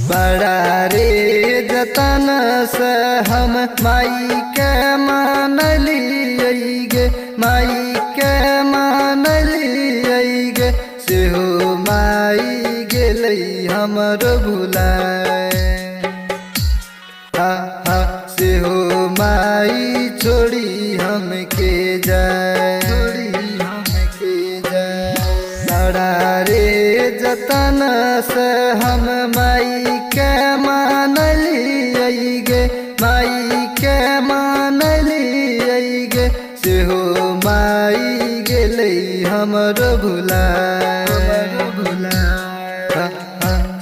बड़ा रे जतन से हम माई के मानलिए गे, माई के मानलिए गे, सेहो माई गेलै हमर भुलाए। हा हा सेहो माई छोड़ी हमके जाए, छोड़ी हमके जाए। बड़ा रे जतन से हम माई के मानलिए गे, माई के मानलिए गे, सेहो माई गेलै हमर भुलाए, भुलाए।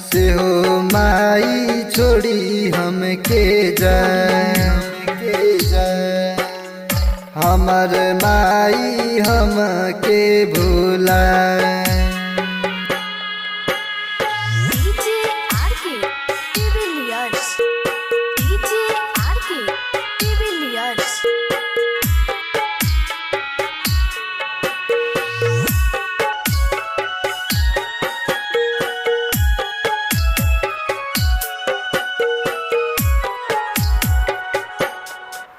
सेहो माई छोड़ी हमके जाए, हमर माई हमके भुलाए।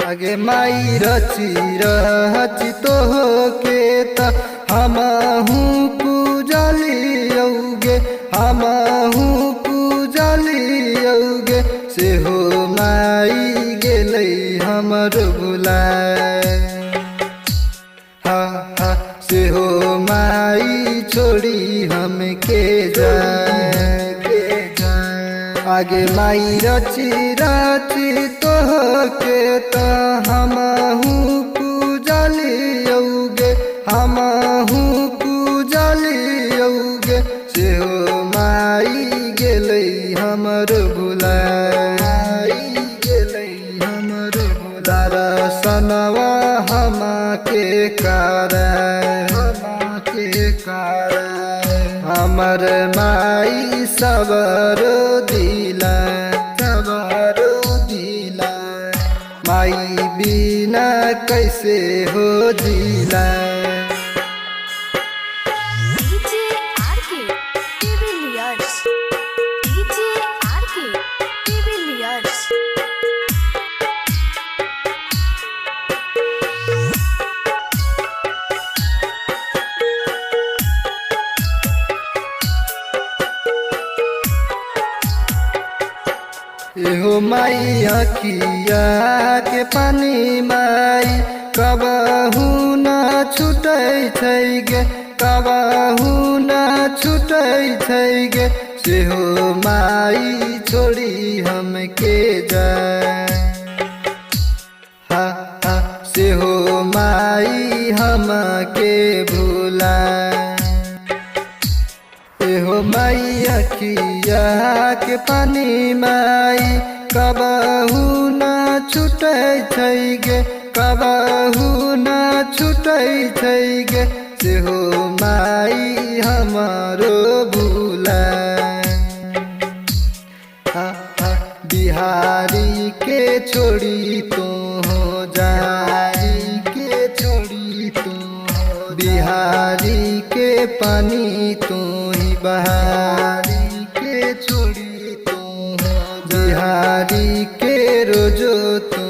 आगे माई रची रची तो के त हमहू पूजलियौगे, हमहू पूजलियौगे, सेहो माई गेलै हमर भुलाए। हा हा सेहो माई छोड़ी हमके जाए। आगे माई रची रची तो के त हमहू पूजलियौगे, हमहू पूजलियौगे, सेहो माई गेलै हमर भुलाए, गेलै हमर भुलाए। दर्शनवा हमके कराए, हमके कराए, हमर माई सबर दिला, सबर दिला, माई बिना कैसे हो जिला। एहो माई अखिया के पानी माई कबहू न छूटै छै गे, कबहू न छूटै छै गे, सेहो माई छोड़ी हमके जाए। हा हा सेहो माई हमके भुलाए। एहो माई अखिया के पानी माई कबहू न छूटै छै गे, कबहू न छूटै छै गे, सेहो माई हमारो भुलाए। बिहारी के छोड़ी तो हो जाई, के छोड़ी तो बिहारी के पानी तो ही बहारी के छोड़ी तो बिहारी के रोजो तो